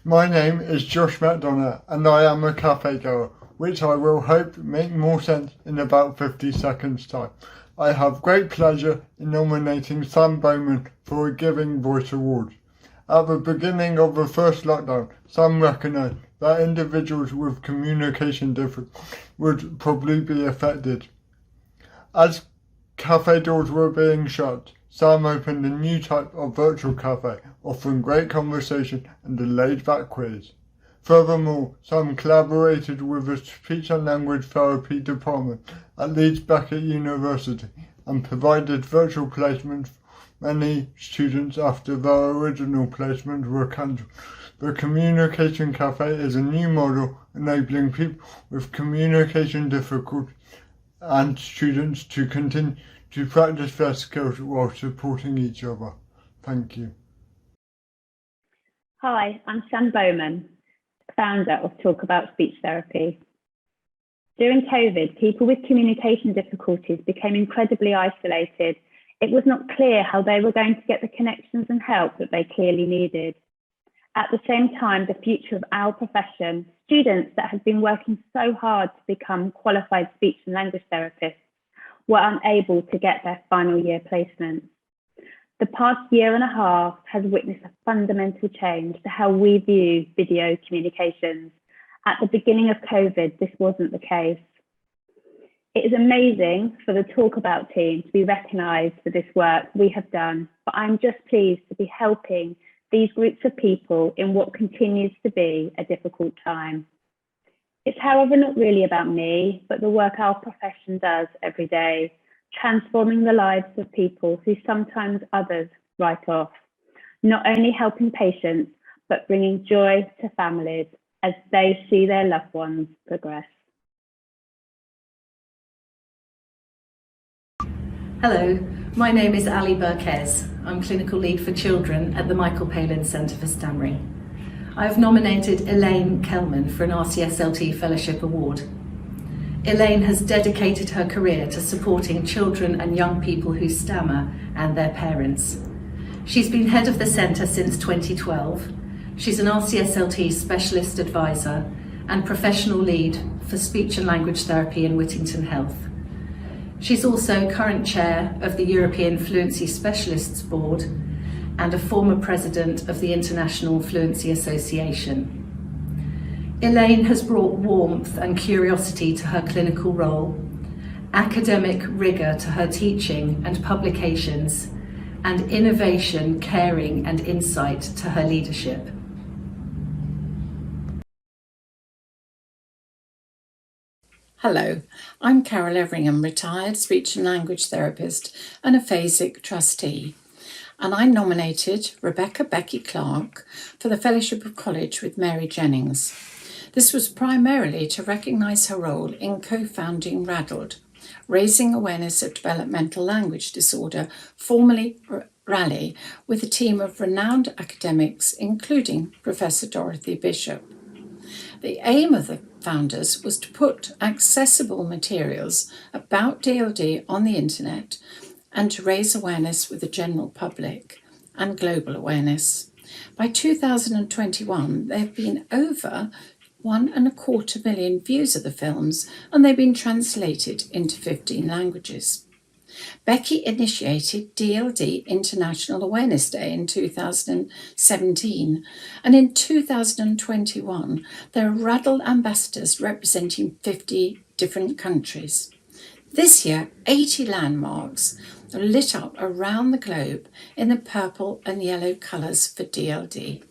My name is Josh McDonough and I am a cafe goer, which I will hope make more sense in about 50 seconds time. I have great pleasure in nominating Sam Bowman for a Giving Voice Award. At the beginning of the first lockdown, Sam recognised that individuals with communication difficulties would probably be affected. As cafe doors were being shut, Sam opened a new type of virtual cafe, offering great conversation and a laid-back quiz. Furthermore, Sam collaborated with the Speech and Language Therapy Department at Leeds Beckett University and provided virtual placements for many students after their original placements were cancelled. The Communication Cafe is a new model enabling people with communication difficulties and students to continue to practice their skills while supporting each other. Thank you. Hi, I'm Sam Bowman, founder of Talk About Speech Therapy. During COVID, people with communication difficulties became incredibly isolated. It was not clear how they were going to get the connections and help that they clearly needed. At the same time, the future of our profession, students that have been working so hard to become qualified speech and language therapists, were unable to get their final year placements. The past year and a half has witnessed a fundamental change to how we view video communications. At the beginning of COVID, this wasn't the case. It is amazing for the Talk About team to be recognised for this work we have done, but I'm just pleased to be helping these groups of people in what continues to be a difficult time. It's, however, not really about me, but the work our profession does every day, transforming the lives of people who sometimes others write off, not only helping patients, but bringing joy to families as they see their loved ones progress. Hello, my name is Ali Burkes. I'm Clinical Lead for Children at the Michael Palin Centre for Stammering. I have nominated Elaine Kelman for an RCSLT Fellowship Award. Elaine has dedicated her career to supporting children and young people who stammer and their parents. She's been head of the centre since 2012. She's an RCSLT Specialist Advisor and Professional Lead for Speech and Language Therapy in Whittington Health. She's also current chair of the European Fluency Specialists Board and a former president of the International Fluency Association. Elaine has brought warmth and curiosity to her clinical role, academic rigour to her teaching and publications, and innovation, caring and insight to her leadership. Hello, I'm Carole Everingham, retired speech and language therapist and a phasic trustee. And I nominated Becky Clark for the Fellowship of College with Mary Jennings. This was primarily to recognise her role in co-founding RADLD, Raising Awareness of Developmental Language Disorder, formerly RALLY, with a team of renowned academics, including Professor Dorothy Bishop. The aim of the founders was to put accessible materials about DLD on the internet and to raise awareness with the general public and global awareness. By 2021, there have been over 1.25 million views of the films, and they've been translated into 15 languages. Becky initiated DLD International Awareness Day in 2017, and in 2021, there are RADLD ambassadors representing 50 different countries. This year, 80 landmarks are lit up around the globe in the purple and yellow colours for DLD.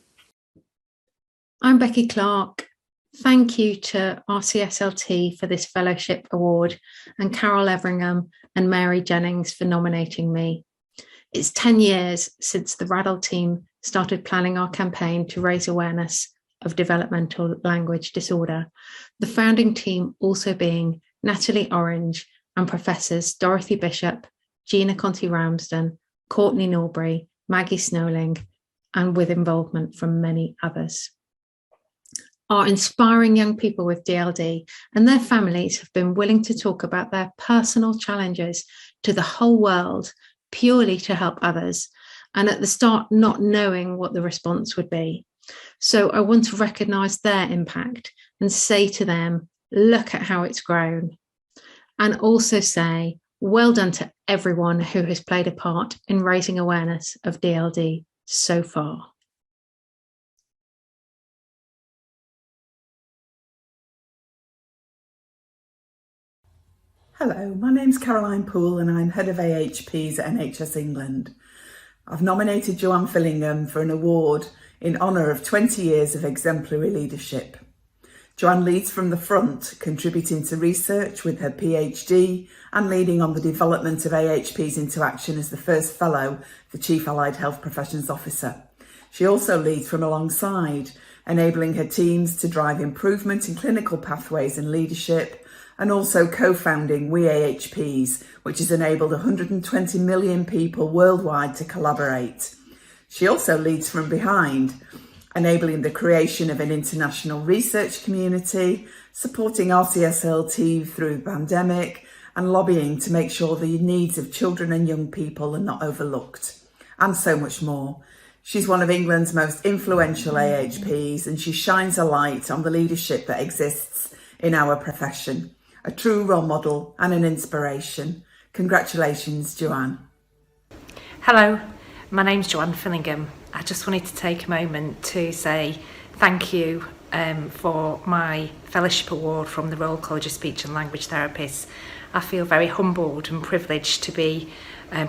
I'm Becky Clark. Thank you to RCSLT for this fellowship award and Carole Everingham and Mary Jennings for nominating me. It's 10 years since the RADLD team started planning our campaign to raise awareness of developmental language disorder, the founding team also being Natalie Orange and Professors Dorothy Bishop, Gina Conti-Ramsden, Courtney Norbury, Maggie Snowling, and with involvement from many others. Our inspiring young people with DLD and their families have been willing to talk about their personal challenges to the whole world purely to help others, and at the start not knowing what the response would be. So I want to recognise their impact and say to them, look at how it's grown. And also say, well done to everyone who has played a part in raising awareness of DLD so far. Hello, my name's Caroline Poole and I'm Head of AHPs at NHS England. I've nominated Joanne Fellingham for an award in honour of 20 years of exemplary leadership. Joanne leads from the front, contributing to research with her PhD and leading on the development of AHPs into action as the first fellow, the Chief Allied Health Professions Officer. She also leads from alongside, enabling her teams to drive improvement in clinical pathways and leadership, and also co-founding We AHPs, which has enabled 120 million people worldwide to collaborate. She also leads from behind, enabling the creation of an international research community, supporting RCSLT through the pandemic, and lobbying to make sure the needs of children and young people are not overlooked, and so much more. She's one of England's most influential AHPs, and she shines a light on the leadership that exists in our profession. A true role model and an inspiration. Congratulations, Joanne. Hello, my name's Joanne Fellingham. I just wanted to take a moment to say thank you for my fellowship award from the Royal College of Speech and Language Therapists. I feel very humbled and privileged to be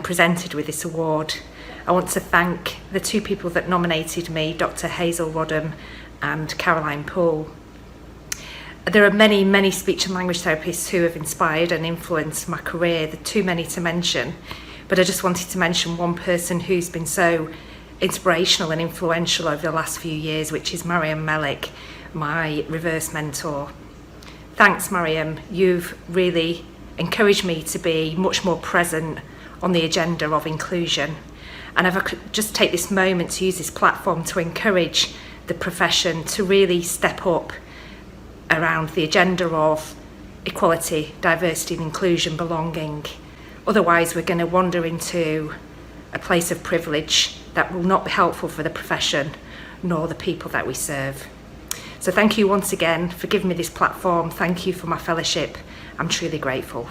presented with this award. I want to thank the two people that nominated me, Dr. Hazel Rodham and Caroline Poole. There are many, many speech and language therapists who have inspired and influenced my career. There are too many to mention, but I just wanted to mention one person who's been so inspirational and influential over the last few years, which is Mariam Malik, my reverse mentor. Thanks, Mariam. You've really encouraged me to be much more present on the agenda of inclusion. And if I could just take this moment to use this platform to encourage the profession to really step up around the agenda of equality, diversity and inclusion, belonging. Otherwise, we're going to wander into a place of privilege that will not be helpful for the profession nor the people that we serve. So thank you once again for giving me this platform. Thank you for my fellowship. I'm truly grateful.